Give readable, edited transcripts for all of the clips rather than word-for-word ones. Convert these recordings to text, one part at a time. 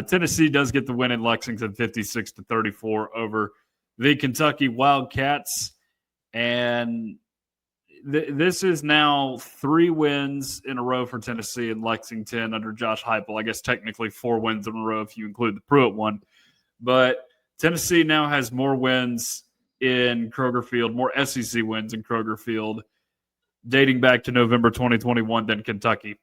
Tennessee does get the win in Lexington, 56-34 over the Kentucky Wildcats. And this is now 3 wins in a row for Tennessee in Lexington under Josh Heupel. I guess technically 4 wins in a row if you include the Pruitt one. But Tennessee now has more wins in Kroger Field, more SEC wins in Kroger Field, dating back to November 2021 than Kentucky.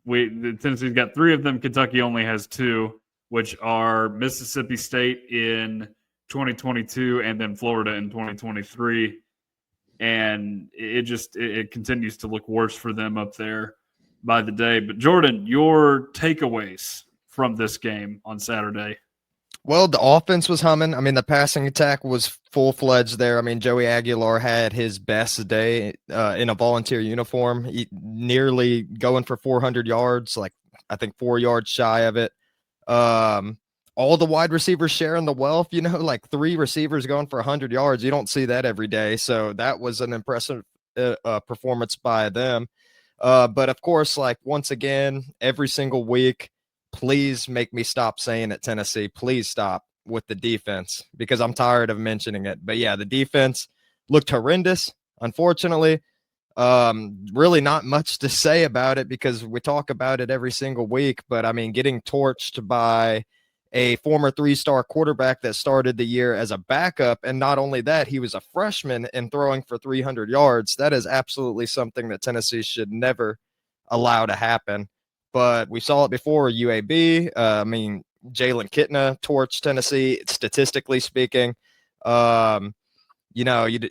Tennessee's got 3 of them. Kentucky only has 2, which are Mississippi State in 2022 and then Florida in 2023. And it continues to look worse for them up there by the day. But Jordan, your takeaways from this game on Saturday? Well, the offense was humming. I mean, the passing attack was full-fledged there. I mean, Joey Aguilar had his best day in a volunteer uniform, nearly going for 400 yards, like I think 4 yards shy of it. All the wide receivers sharing the wealth, like 3 receivers going for 100 yards. You don't see that every day. So that was an impressive performance by them. But of course, like once again, every single week, please make me stop saying it, Tennessee. Please stop with the defense because I'm tired of mentioning it. But yeah, the defense looked horrendous, unfortunately. Really not much to say about it because we talk about it every single week. But I mean, getting torched by a former 3-star quarterback that started the year as a backup. And not only that, he was a freshman and throwing for 300 yards. That is absolutely something that Tennessee should never allow to happen. But we saw it before UAB. I mean, Jalen Kitna torched Tennessee, statistically speaking. You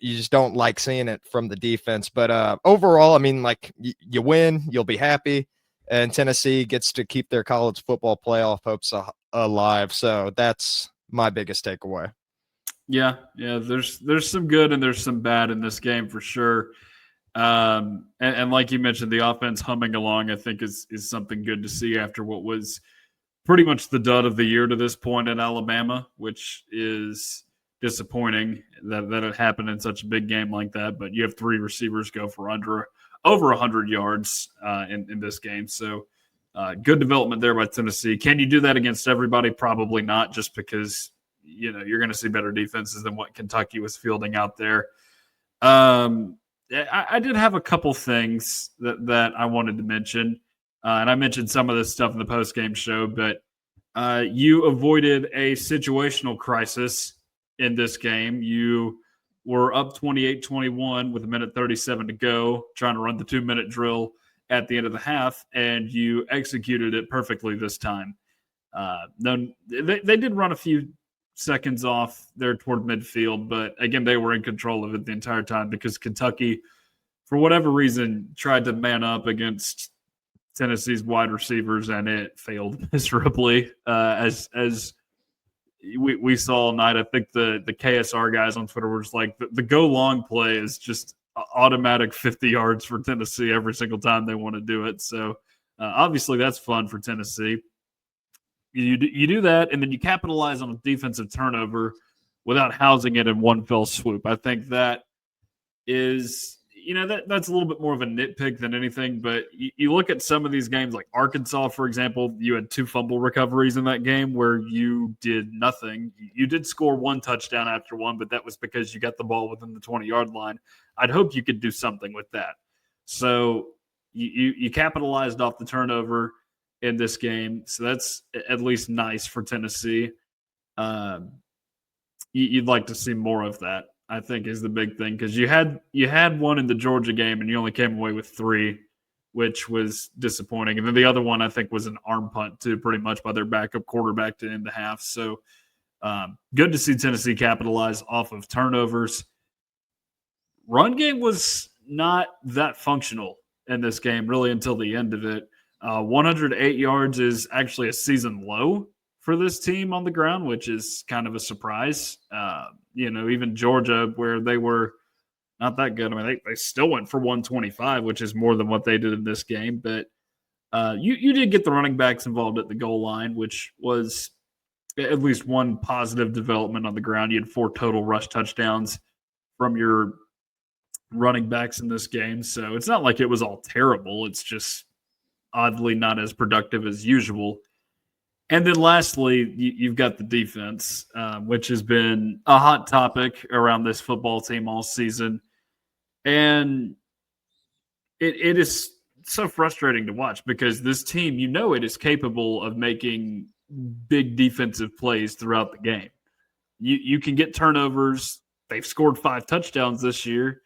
just don't like seeing it from the defense. But overall, I mean, like you win, you'll be happy. And Tennessee gets to keep their college football playoff hopes alive. So that's my biggest takeaway. Yeah. There's some good and there's some bad in this game for sure. And like you mentioned, the offense humming along, I think is something good to see after what was pretty much the dud of the year to this point at Alabama, which is disappointing that it happened in such a big game like that. But you have 3 receivers go for over 100 yards in this game. So good development there by Tennessee. Can you do that against everybody? Probably not, just because you're going to see better defenses than what Kentucky was fielding out there. I did have a couple things that I wanted to mention, and I mentioned some of this stuff in the post-game show, but you avoided a situational crisis in this game. You were up 28-21 with 1:37 to go, trying to run the 2-minute drill at the end of the half, and you executed it perfectly this time. They did run a few seconds off there toward midfield, but again, they were in control of it the entire time because Kentucky, for whatever reason, tried to man up against Tennessee's wide receivers, and it failed miserably. As we saw all night, I think the KSR guys on Twitter were just like, the go long play is just automatic 50 yards for Tennessee every single time they want to do it. So obviously that's fun for Tennessee. You do that, and then you capitalize on a defensive turnover without housing it in one fell swoop. I think that is, that's a little bit more of a nitpick than anything, but you look at some of these games like Arkansas, for example, you had 2 fumble recoveries in that game where you did nothing. You did score 1 touchdown after one, but that was because you got the ball within the 20-yard line. I'd hope you could do something with that. So you capitalized off the turnover in this game. So that's at least nice for Tennessee. You'd like to see more of that, I think, is the big thing, because you had one in the Georgia game and you only came away with 3, which was disappointing. And then the other one, I think, was an arm punt too, pretty much by their backup quarterback to end the half. So good to see Tennessee capitalize off of turnovers. Run game was not that functional in this game really until the end of it. 108 yards is actually a season low for this team on the ground, which is kind of a surprise. Even Georgia, where they were not that good, I mean, they still went for 125, which is more than what they did in this game. But you did get the running backs involved at the goal line, which was at least one positive development on the ground. You had 4 total rush touchdowns from your running backs in this game. So it's not like it was all terrible. It's just oddly not as productive as usual. And then lastly, you've got the defense, which has been a hot topic around this football team all season. And it is so frustrating to watch because this team, it is capable of making big defensive plays throughout the game. You can get turnovers. They've scored 5 touchdowns this year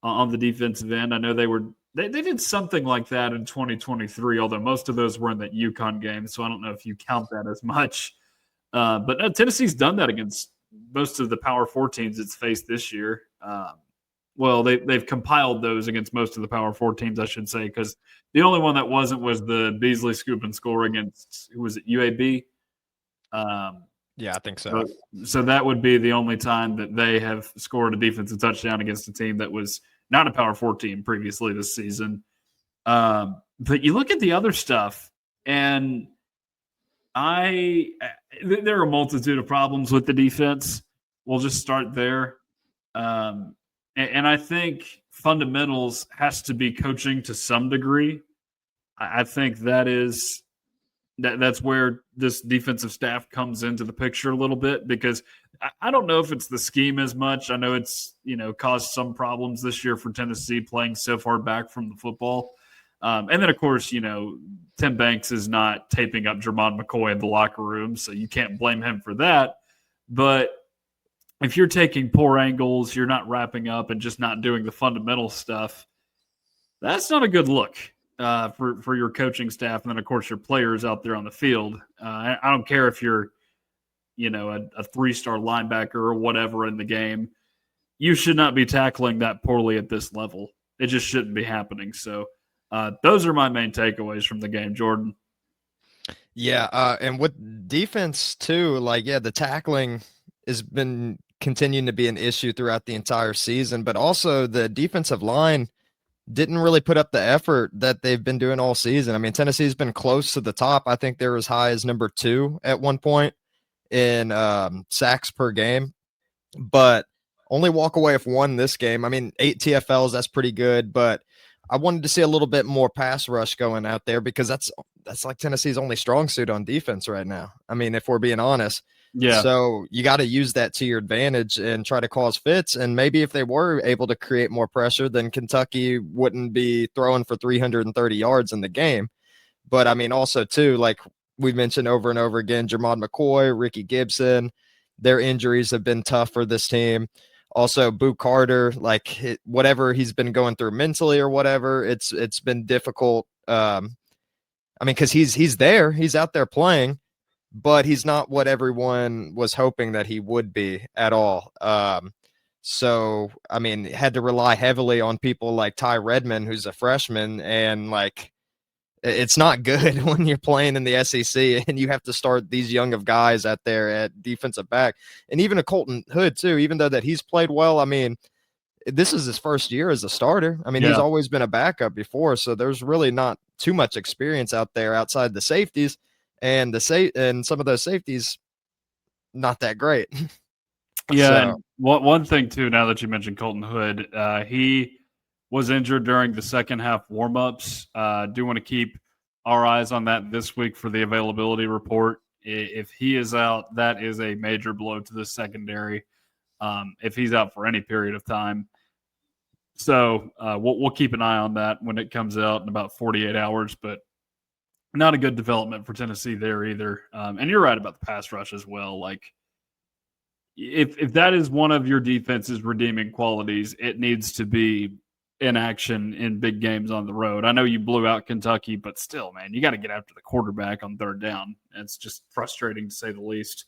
on the defensive end. I know they did something like that in 2023, although most of those were in that UConn game, so I don't know if you count that as much. But no, Tennessee's done that against most of the Power 4 teams it's faced this year. Well, they've compiled those against most of the Power 4 teams, I should say, because the only one that wasn't was the Beasley scoop and score against, who was it, UAB? Yeah, I think so. So that would be the only time that they have scored a defensive touchdown against a team that was not a Power 4 team previously this season. But you look at the other stuff, and there are a multitude of problems with the defense. We'll just start there. And I think fundamentals has to be coaching to some degree. I think that's where this defensive staff comes into the picture a little bit, because I don't know if it's the scheme as much. I know it's, caused some problems this year for Tennessee playing so far back from the football. And then, of course, Tim Banks is not taping up Jermon McCoy in the locker room, so you can't blame him for that. But if you're taking poor angles, you're not wrapping up and just not doing the fundamental stuff, that's not a good look for your coaching staff. And then, of course, your players out there on the field. I don't care if you're, a 3-star linebacker or whatever in the game. You should not be tackling that poorly at this level. It just shouldn't be happening. So those are my main takeaways from the game, Jordan. Yeah, and with defense too, the tackling has been continuing to be an issue throughout the entire season, but also the defensive line didn't really put up the effort that they've been doing all season. I mean, Tennessee's been close to the top. I think they're as high as number 2 at one point in sacks per game, but only walk away with 1 this game. I mean, 8 TFLs, that's pretty good, but I wanted to see a little bit more pass rush going out there, because that's like Tennessee's only strong suit on defense right now. I mean, if we're being honest. Yeah. So you got to use that to your advantage and try to cause fits. And maybe if they were able to create more pressure, then Kentucky wouldn't be throwing for 330 yards in the game. But I mean, also too, like we mentioned over and over again, Jermon McCoy, Ricky Gibson, their injuries have been tough for this team. Also, Boo Carter, whatever he's been going through mentally or whatever, it's been difficult. I mean, because he's there, he's out there playing, but he's not what everyone was hoping that he would be at all. So, I mean, had to rely heavily on people like Ty Redmond, who's a freshman, and it's not good when you're playing in the SEC and you have to start these young of guys out there at defensive back. And even a Colton Hood too, even though that he's played well. I mean, this is his first year as a starter. I mean, He's always been a backup before, so there's really not too much experience out there outside the safeties, and and some of those safeties not that great. Yeah, So, and one thing too, now that you mentioned Colton Hood, he was injured during the second half warmups. Do want to keep our eyes on that this week for the availability report. If he is out, that is a major blow to the secondary. If he's out for any period of time, so we'll keep an eye on that when it comes out in about 48 hours. But not a good development for Tennessee there either. And you're right about the pass rush as well. Like, if that is one of your defense's redeeming qualities, it needs to be in action in big games on the road. I know you blew out Kentucky, but still, man, you got to get after the quarterback on third down. It's just frustrating to say the least.